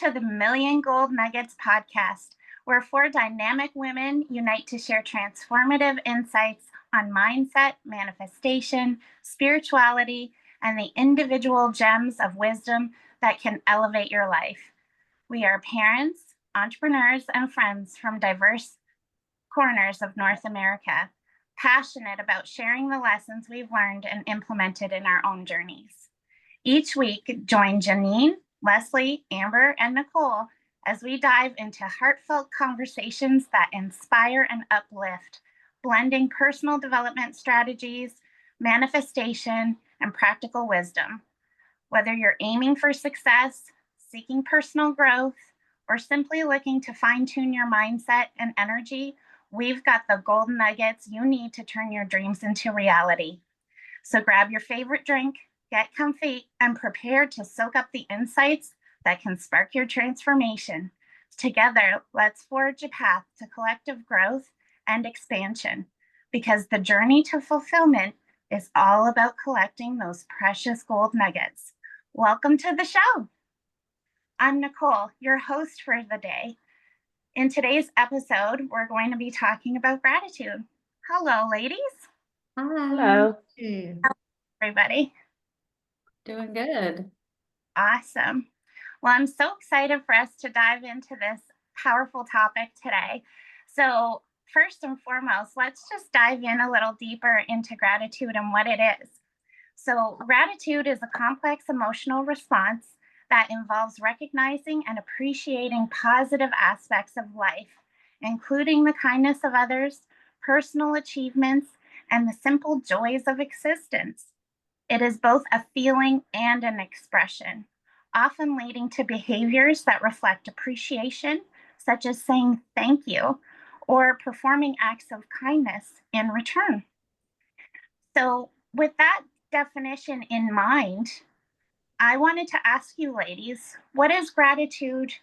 to the Million Gold Nuggets podcast, where four dynamic women unite to share transformative insights on mindset, manifestation, spirituality, and the individual gems of wisdom that can elevate your life. We are parents, entrepreneurs, and friends from diverse corners of North America, passionate about sharing the lessons we've learned and implemented in our own journeys. Each week, join Jennine, Leslie, Amber, and Nicole as we dive into heartfelt conversations that inspire and uplift, blending personal development strategies, manifestation, and practical wisdom. Whether you're aiming for success, seeking personal growth, or simply looking to fine-tune your mindset and energy, we've got the golden nuggets you need to turn your dreams into reality. So grab your favorite drink, get comfy, and prepare to soak up the insights that can spark your transformation. Together, let's forge a path to collective growth and expansion, because the journey to fulfillment is all about collecting those precious gold nuggets. Welcome to the show. I'm Nicole, your host for the day. In today's episode, we're going to be talking about gratitude. Hello, ladies. Hello. Hey. Everybody. Doing good. Awesome. Well, I'm so excited for us to dive into this powerful topic today. So, first and foremost, let's just dive in a little deeper into gratitude and what it is. So, gratitude is a complex emotional response that involves recognizing and appreciating positive aspects of life, including the kindness of others, personal achievements, and the simple joys of existence. It is both a feeling and an expression, often leading to behaviors that reflect appreciation, such as saying thank you or performing acts of kindness in return. So, with that definition in mind, I wanted to ask you, ladies, what is gratitude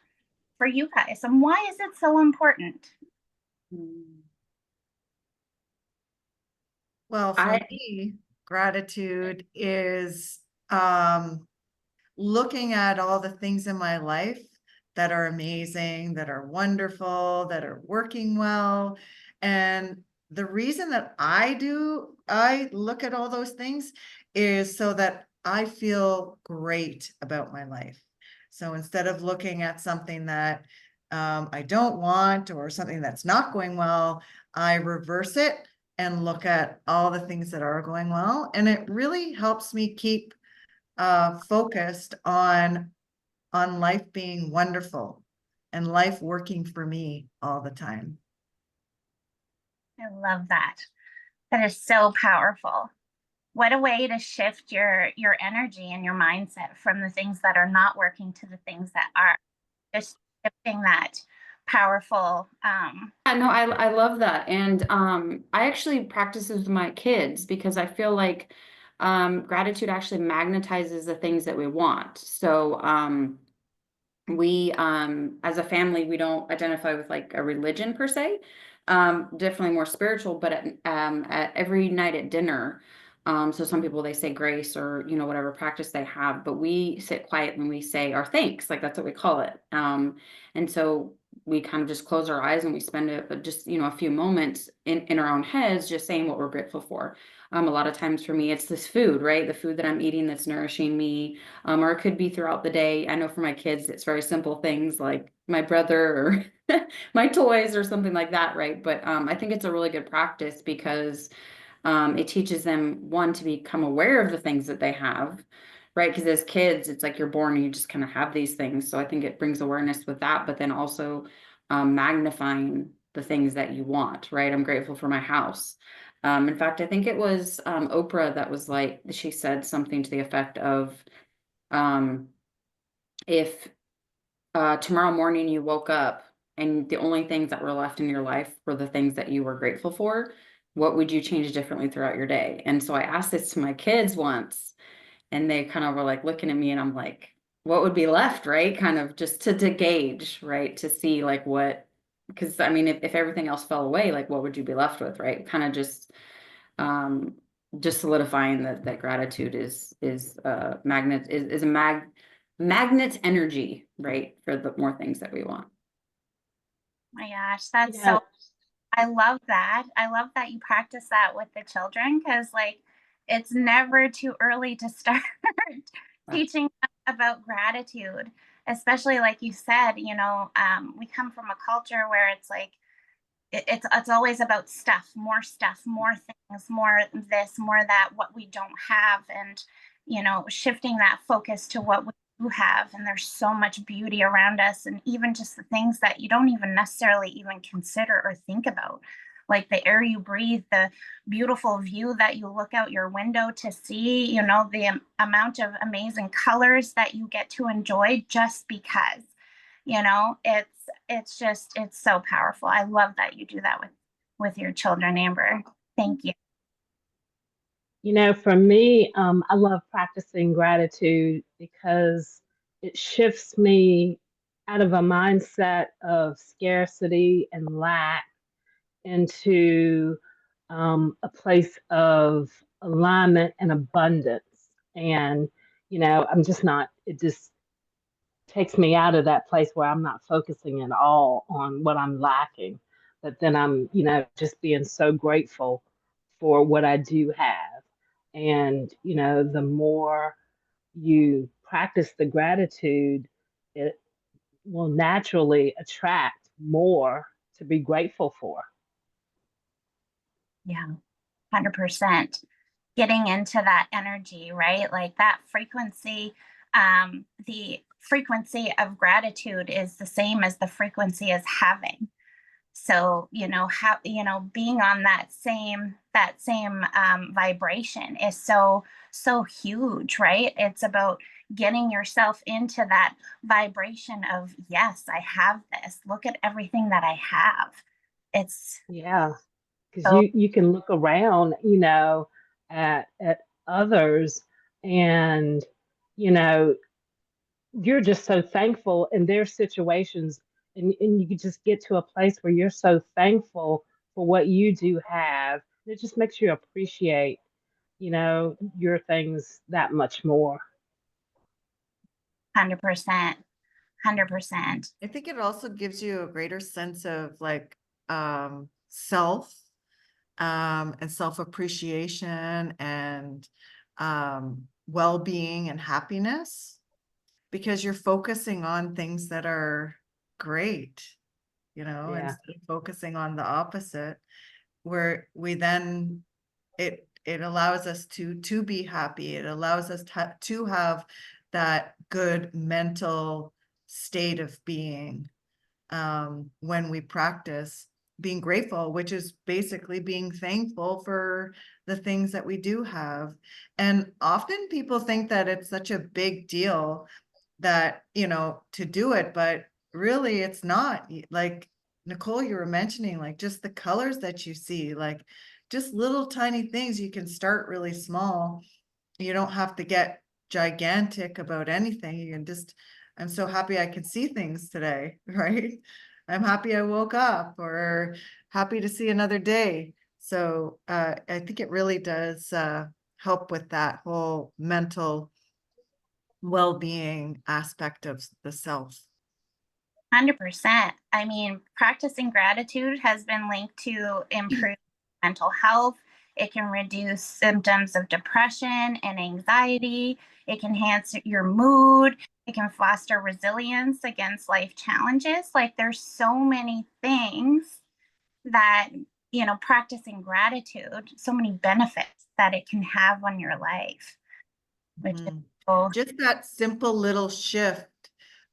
for you guys, and why is it so important? Well, for me, gratitude is looking at all the things in my life that are amazing, that are wonderful, that are working well. And the reason that I look at all those things is so that I feel great about my life. So instead of looking at something that I don't want or something that's not going well, I reverse it and look at all the things that are going well. And it really helps me keep focused on life being wonderful and life working for me all the time. I love that. That is so powerful. What a way to shift your energy and your mindset from the things that are not working to the things that are. Just shifting that powerful. Yeah, no, I love that. And I actually practice this with my kids because I feel like gratitude actually magnetizes the things that we want. So we as a family, we don't identify with like a religion per se. Definitely more spiritual, but at every night at dinner, so some people, they say grace or whatever practice they have, but we sit quiet and we say our thanks, like that's what we call it. And so we kind of just close our eyes and we spend just a few moments in our own heads just saying what we're grateful for. A lot of times for me, it's this food, right? The food that I'm eating that's nourishing me, or it could be throughout the day. I know for my kids, it's very simple things like my brother or my toys or something like that, right? But I think it's a really good practice because it teaches them, one, to become aware of the things that they have, right? Because as kids, it's like you're born and you just kind of have these things. So I think it brings awareness with that, but then also magnifying the things that you want, right? I'm grateful for my house. In fact, I think it was Oprah that was like, she said something to the effect of, if tomorrow morning you woke up and the only things that were left in your life were the things that you were grateful for, what would you change differently throughout your day? And so I asked this to my kids once, and they kind of were like looking at me, and I'm like, what would be left, right? Kind of just to gauge, right? To see like what, because I mean, if everything else fell away, like what would you be left with, right? Kind of just solidifying that gratitude is a magnet energy, right? For the more things that we want. My gosh, You that's know, so, I love that. I love that you practice that with the children because, like, it's never too early to start Right. teaching them about gratitude, especially like you said, we come from a culture where it's like, it's always about stuff, more things, more this, more that, what we don't have, and shifting that focus to what we do have. And there's so much beauty around us, and even just the things that you don't even necessarily even consider or think about, like the air you breathe, the beautiful view that you look out your window to see, the amount of amazing colors that you get to enjoy just because it's so powerful. I love that you do that with your children, Amber. Thank you. for me, I love practicing gratitude because it shifts me out of a mindset of scarcity and lack into a place of alignment and abundance. And, I'm just not, it just takes me out of that place where I'm not focusing at all on what I'm lacking, but then I'm, just being so grateful for what I do have. And, the more you practice the gratitude, it will naturally attract more to be grateful for. Yeah, 100%. Getting into that energy, right? Like that frequency, the frequency of gratitude is the same as the frequency as having. So, how, being on that same vibration is so huge, right? It's about getting yourself into that vibration of, yes, I have this. Look at everything that I have. It's Yeah, because so you can look around, at others, and you know you're just so thankful in their situations, and you can just get to a place where you're so thankful for what you do have. It just makes you appreciate, your things that much more. 100%, 100%. I think it also gives you a greater sense of like self and self-appreciation and well-being and happiness, because you're focusing on things that are great, Yeah. instead of focusing on the opposite, where we then it allows us to be happy. It allows us to have that good mental state of being when we practice being grateful, which is basically being thankful for the things that we do have. And often people think that it's such a big deal that, to do it, but really it's not. Like Nicole, you were mentioning, like just the colors that you see, like just little tiny things. You can start really small. You don't have to get gigantic about anything. You can just, I'm so happy I can see things today, right? I'm happy I woke up, or happy to see another day. So I think it really does help with that whole mental well-being aspect of the self. 100%. I mean, practicing gratitude has been linked to improved mental health. It can reduce symptoms of depression and anxiety. It can enhance your mood. It can foster resilience against life challenges. Like, there's so many things that, practicing gratitude, so many benefits that it can have on your life, which is so Just that simple little shift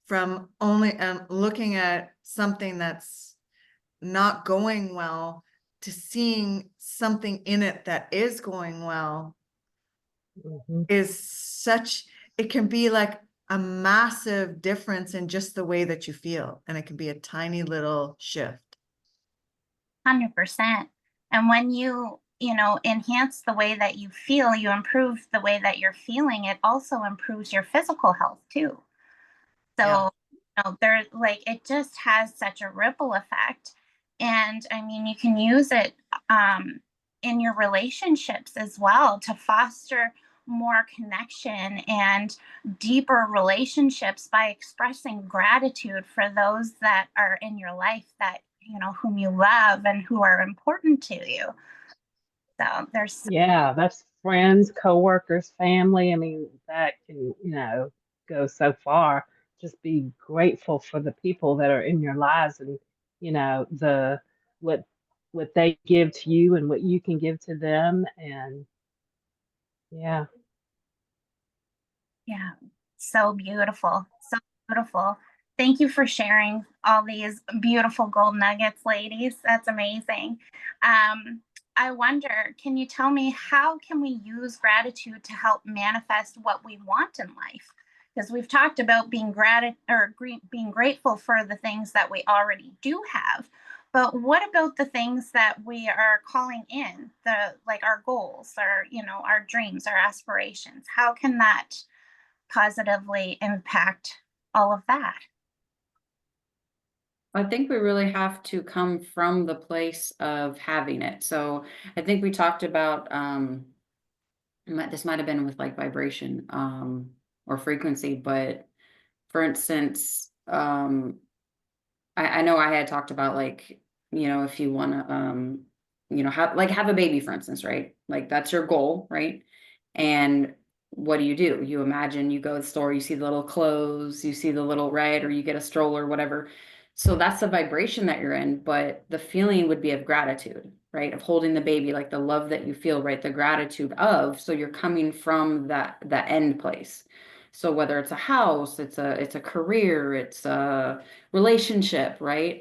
from only looking at something that's not going well to seeing something in it that is going well Mhm. is such, it can be like a massive difference in just the way that you feel. And it can be a tiny little shift. 100%. And when you enhance the way that you feel, you improve the way that you're feeling, it also improves your physical health too. Yeah. So, there's like, it just has such a ripple effect. And I mean, you can use it in your relationships as well to foster more connection and deeper relationships by expressing gratitude for those that are in your life, that, whom you love and who are important to you. So there's, Yeah, that's friends, coworkers, family. I mean, that can, go so far. Just be grateful for the people that are in your lives and, the what what they give to you and what you can give to them. And yeah. yeah, so beautiful. So beautiful. Thank you for sharing all these beautiful gold nuggets, ladies. That's amazing. I wonder, can you tell me, how can we use gratitude to help manifest what we want in life? Because we've talked about being being grateful for the things that we already do have. But what about the things that we are calling in, like our goals, our dreams, our aspirations? How can that positively impact all of that? I think we really have to come from the place of having it. So I think we talked about this might have been with like vibration or frequency, but for instance, I know I had talked about like, if you want to, have a baby, for instance, right? Like that's your goal, right? And what do? You imagine you go to the store, you see the little clothes, you see the little, right? Or you get a stroller, whatever. So that's the vibration that you're in, but the feeling would be of gratitude, right? Of holding the baby, like the love that you feel, right? The gratitude of, so you're coming from that end place. So whether it's a house, it's a career, it's a relationship, right?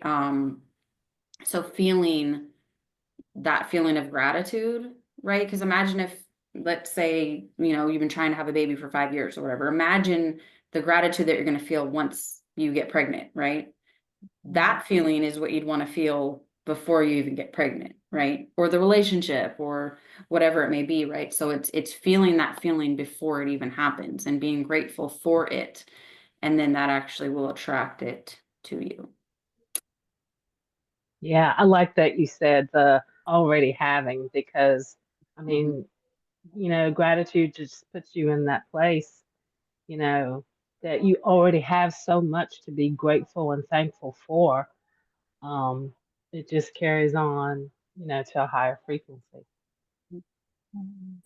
So feeling that feeling of gratitude, right? Because imagine if, let's say, you've been trying to have a baby for 5 years or whatever. Imagine the gratitude that you're going to feel once you get pregnant, right? That feeling is what you'd want to feel before you even get pregnant, right? Or the relationship or whatever it may be, right? So it's feeling that feeling before it even happens and being grateful for it. And then that actually will attract it to you. Yeah, I like that you said the already having, because I mean, gratitude just puts you in that place, you know, that you already have so much to be grateful and thankful for. Um, it just carries on, to a higher frequency.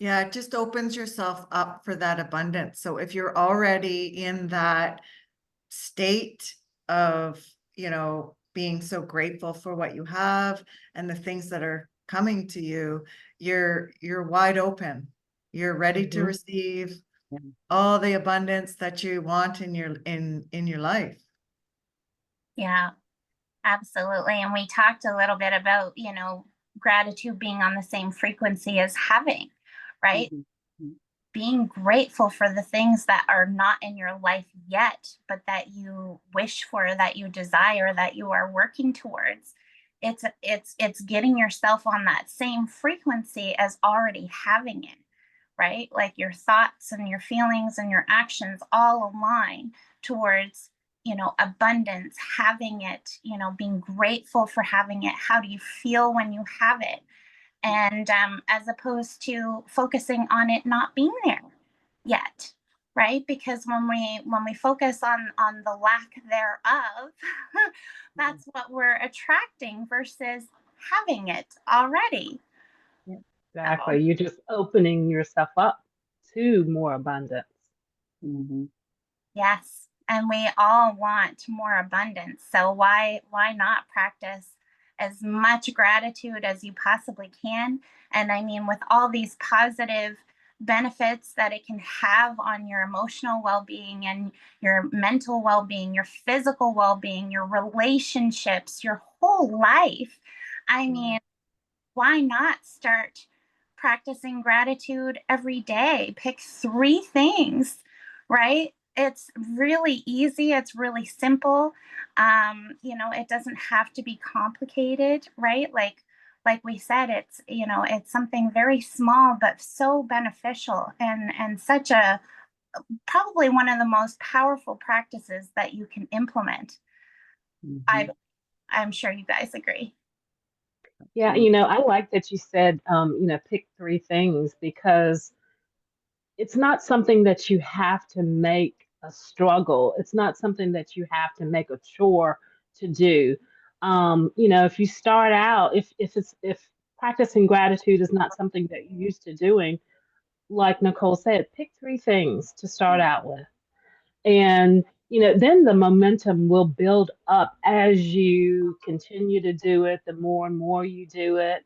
Yeah, it just opens yourself up for that abundance. So if you're already in that state of, being so grateful for what you have and the things that are coming to you, you're wide open. You're ready to Mhm. receive Yeah. all the abundance that you want in your life. Yeah, absolutely. And we talked a little bit about, gratitude being on the same frequency as having, right? Mhm. Being grateful for the things that are not in your life yet, but that you wish for, that you desire, that you are working towards. It's getting yourself on that same frequency as already having it, right? Like your thoughts and your feelings and your actions all align towards, abundance, having it, being grateful for having it. How do you feel when you have it? And as opposed to focusing on it not being there yet, right? Because when we focus on the lack thereof, that's what we're attracting versus having it already. So Exactly. You're just opening yourself up to more abundance. Mhm. yes, and we all want more abundance. So why not practice as much gratitude as you possibly can? And I mean, with all these positive benefits that it can have on your emotional well-being and your mental well-being, your physical well-being, your relationships, your whole life. I mean, why not start practicing gratitude every day? Pick 3 things, right? It's really easy. It's really simple. It doesn't have to be complicated, right? Like we said, it's something very small but so beneficial and such a probably one of the most powerful practices that you can implement. I Mhm. I'm sure you guys agree. Yeah, I like that you said, pick 3 things, because it's not something that you have to make a struggle. It's not something that you have to make a chore to do. If you start out, if practicing gratitude is not something that you're used to doing, like Nicole said, pick 3 things to start out with. And then the momentum will build up as you continue to do it, the more and more you do it.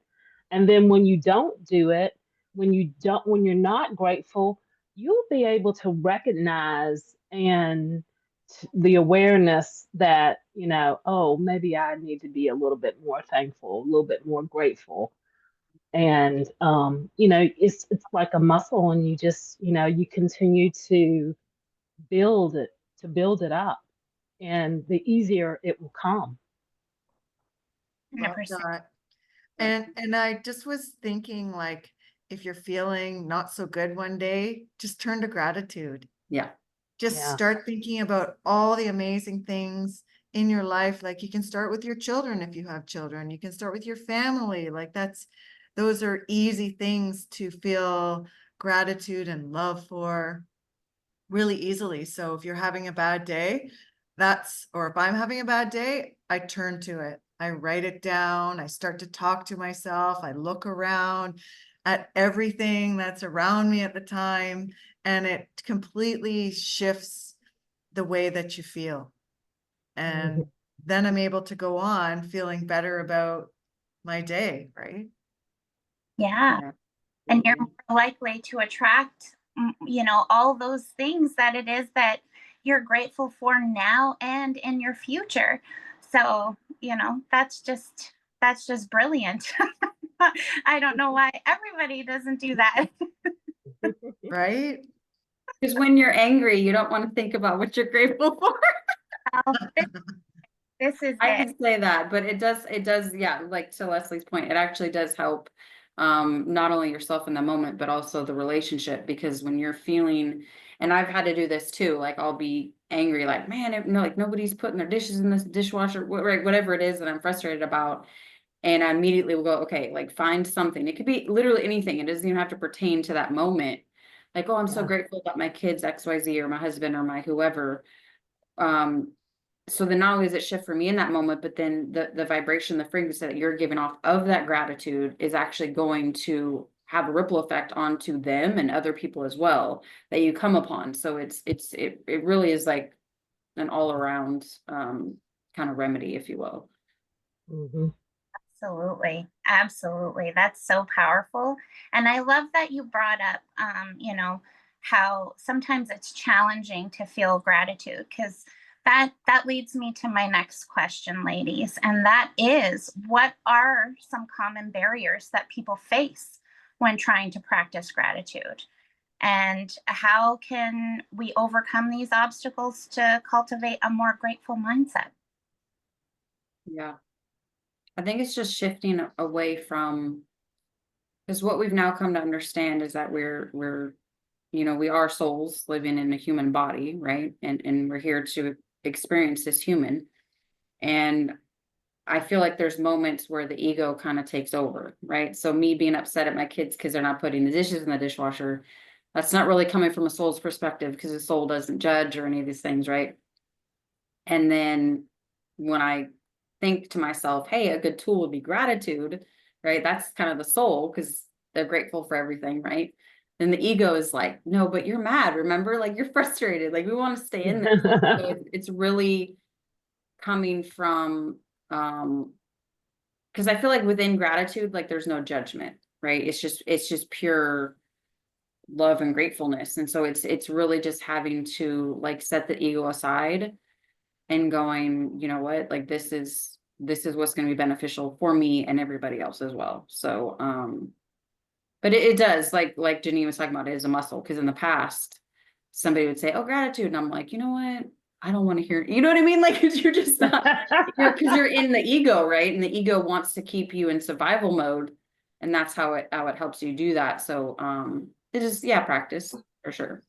And then when you don't do it, when you're not grateful, you'll be able to recognize and the awareness that, oh, maybe I need to be a little bit more thankful, a little bit more grateful. And it's like a muscle, and you just, you continue build it build it up, and the easier it will come. Love 100%. that. And I just was thinking, like, if you're feeling not so good one day, just turn to gratitude. Yeah. Just start thinking about all the amazing things in your life. Like, you can start with your children if you have children. You can start with your family. Like, those are easy things to feel gratitude and love for really easily. So if you're having a bad day, or if I'm having a bad day, I turn to it. I write it down. I start to talk to myself. I look around at everything that's around me at the time, and it completely shifts the way that you feel. And then I'm able to go on feeling better about my day, right? Yeah. Yeah. And you're more likely to attract, all those things that it is that you're grateful for now and in your future. So, that's just brilliant. I don't know why everybody doesn't do that. Right? Because when you're angry, you don't want to think about what you're grateful for. Well, this is I it. can say that, but it does, yeah, like to Leslie's point, it actually does help not only yourself in the moment, but also the relationship. Because when you're feeling, and I've had to do this too, like I'll be angry, like, man, no, like nobody's putting their dishes in this dishwasher, whatever it is that I'm frustrated about. And I immediately will go, okay, like find something. It could be literally anything. It doesn't even have to pertain to that moment. Like, oh, I'm so grateful that my kids XYZ, or my husband, or my whoever. Um, so then not only does it shift for me in that moment, but then the vibration, the frequency that you're giving off of that gratitude is actually going to have a ripple effect onto them and other people as well that you come upon. So it really is like an all around kind of remedy, if you will. Absolutely. Absolutely. That's so powerful. And I love that you brought up, how sometimes it's challenging to feel gratitude, because that leads me to my next question, ladies. And that is, what are some common barriers that people face when trying to practice gratitude? And how can we overcome these obstacles to cultivate a more grateful mindset? Yeah. I think it's just shifting away from, because what we've now come to understand is that we're we are souls living in a human body, right? And we're here to experience this human. And I feel like there's moments where the ego kind of takes over, right? So me being upset at my kids because they're not putting the dishes in the dishwasher, that's not really coming from a soul's perspective, because the soul doesn't judge or any of these things, right? And then when I think to myself, hey, a good tool would be gratitude, right? That's kind of the soul, because they're grateful for everything, right? Then the ego is like, no, but you're mad, remember? Like, you're frustrated. Like, we want to stay in this. So it's really coming from, because I feel like within gratitude, like there's no judgment, right? It's just pure love and gratefulness. And so it's really just having to like set the ego aside and going, you know what, like this is what's going to be beneficial for me and everybody else as well. So but it does, like Jennine was talking about, it is a muscle, because in the past somebody would say, oh, gratitude, and I'm like, you know what, I don't want to hear, you know what I mean, like, because you're just not, because you're in the ego, right? And the ego wants to keep you in survival mode, and that's how it helps you do that. So it is, yeah, practice for sure.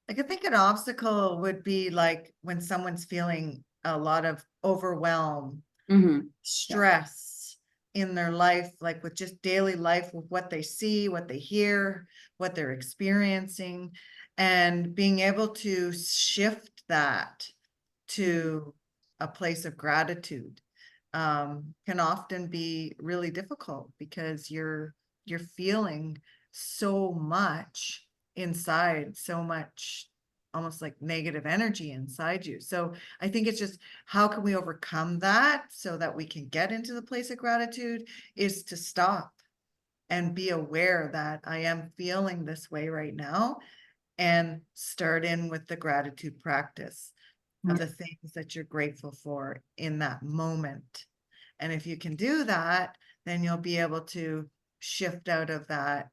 Like, I think an obstacle would be like when someone's feeling a lot of overwhelm, Mm-hmm. stress, in their life, like with just daily life, with what they see, what they hear, what they're experiencing, and being able to shift that to a place of gratitude can often be really difficult because you're feeling so much inside, so much almost like negative energy inside you. So I think it's just, how can we overcome that so that we can get into the place of gratitude, is to stop and be aware that I am feeling this way right now, and start in with the gratitude practice of the things that you're grateful for in that moment. And if you can do that, then you'll be able to shift out of that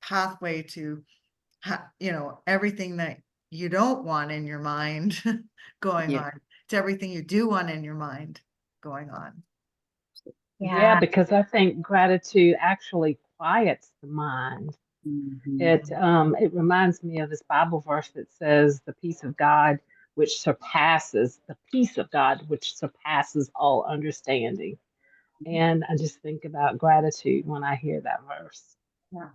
pathway to, everything that you don't want in your mind going Yeah. on, to everything you do want in your mind going on. Yeah, because I think gratitude actually quiets the mind. It reminds me of this Bible verse that says the peace of God which surpasses all understanding. And I just think about gratitude when I hear that verse. Yeah.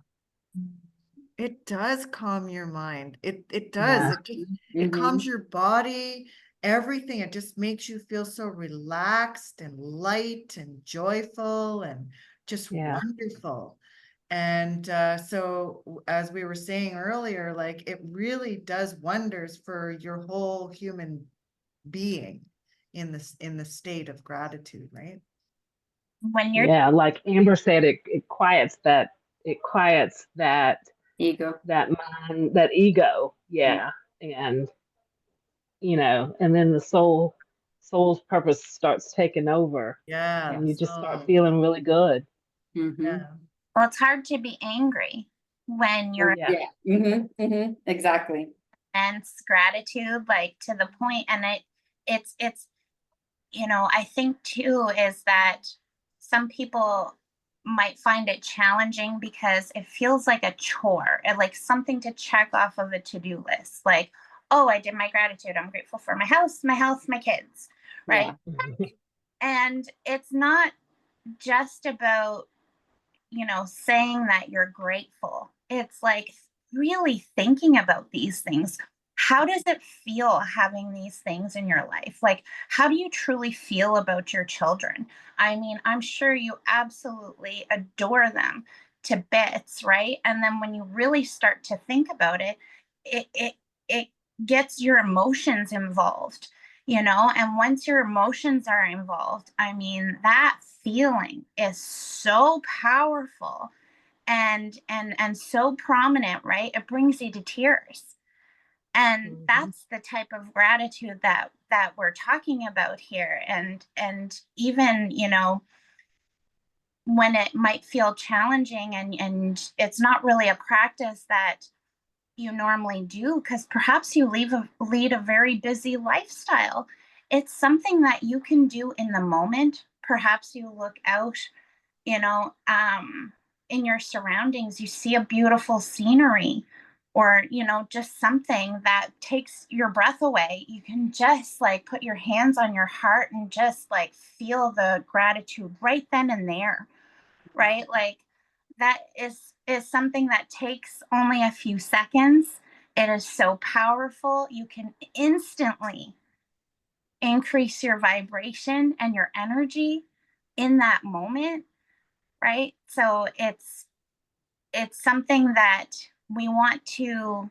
It does calm your mind. It does. Yeah. It calms your body, everything. It just makes you feel so relaxed and light and joyful and just Yeah. wonderful. And so as we were saying earlier, like, it really does wonders for your whole human being in the state of gratitude, right? When you're Yeah, like Amber said, it quiets that Ego. that mind, that ego. Yeah. And and then the soul's purpose starts taking over, Yeah. and you just start So feeling really good. yeah. well, it's hard to be angry when you're Yeah. Exactly. immense gratitude, like to the point, and it's I think too is that some people might find it challenging because it feels like a chore and like something to check off of a to-do list. Like, oh, I did my gratitude. I'm grateful for my house, my health, my kids, right? Yeah. And it's not just about saying that you're grateful. It's like really thinking about these things. How does it feel having these things in your life? Like, how do you truly feel about your children? I mean, I'm sure you absolutely adore them to bits, right? And then when you really start to think about it, it gets your emotions involved, and once your emotions are involved, I mean, that feeling is so powerful and so prominent, right? It brings you to tears. And that's the type of gratitude that we're talking about here. And even, when it might feel challenging and it's not really a practice that you normally do because perhaps you lead a very busy lifestyle. It's something that you can do in the moment. Perhaps you look out, you know, in your surroundings, you see a beautiful scenery or, just something that takes your breath away. You can just like put your hands on your heart and just like feel the gratitude right then and there, right? Like that is something that takes only a few seconds. It is so powerful. You can instantly increase your vibration and your energy in that moment, right? So it's something that we want to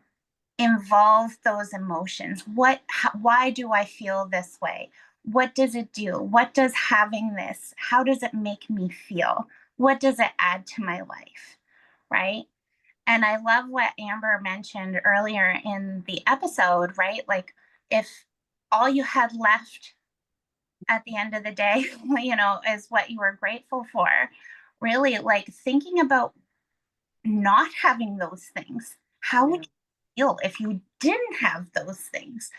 involve those emotions. Why do I feel this way? What does it do? What does having this, how does it make me feel? What does it add to my life? Right? And I love what Amber mentioned earlier in the episode, right? Like if all you had left at the end of the day, is what you were grateful for, really like thinking about not having those things. How would you feel if you didn't have those things?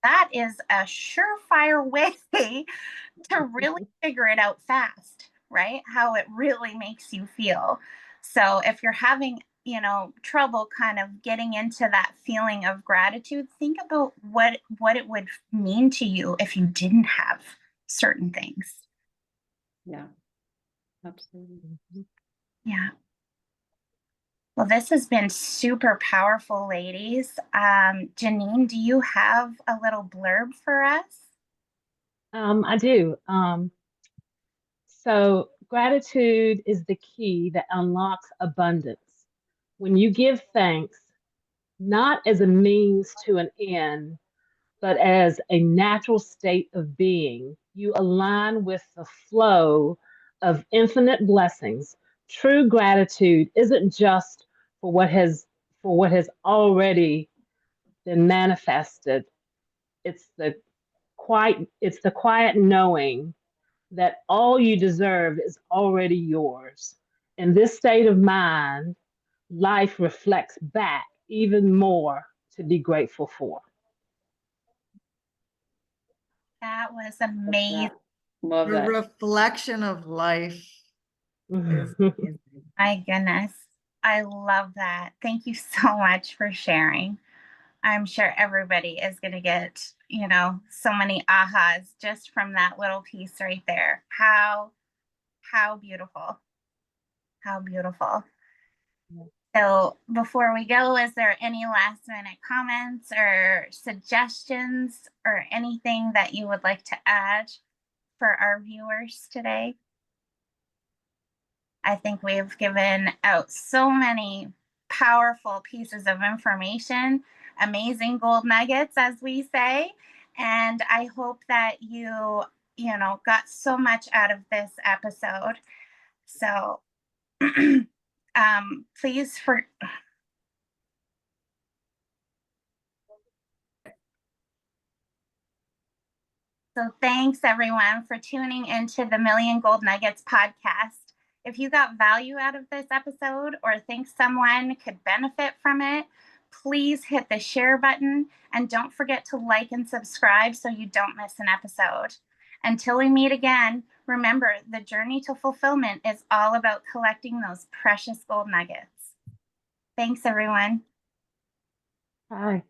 That is a surefire way to really figure it out fast, right? How it really makes you feel. So if you're having, trouble kind of getting into that feeling of gratitude, think about what it would mean to you if you didn't have certain things. Yeah. Absolutely. Yeah. Well, this has been super powerful, ladies. Jennine, do you have a little blurb for us? I do. So gratitude is the key that unlocks abundance. When you give thanks, not as a means to an end, but as a natural state of being, you align with the flow of infinite blessings. True gratitude isn't just for what has already been manifested. It's it's the quiet knowing that all you deserve is already yours. In this state of mind, life reflects back even more to be grateful for. That was Love amazing. that. Love The that. reflection of life is amazing. My goodness. I love that. Thank you so much for sharing. I'm sure everybody is going to get, so many ahas just from that little piece right there. How beautiful. How beautiful. So before we go, is there any last minute comments or suggestions or anything that you would like to add for our viewers today? I think we've given out so many powerful pieces of information, amazing gold nuggets, as we say. And I hope that got so much out of this episode. So please So thanks everyone for tuning into the Million Gold Nuggets podcast. If you got value out of this episode or think someone could benefit from it, please hit the share button and don't forget to like and subscribe so you don't miss an episode. Until we meet again, remember the journey to fulfillment is all about collecting those precious gold nuggets. Thanks everyone. Bye.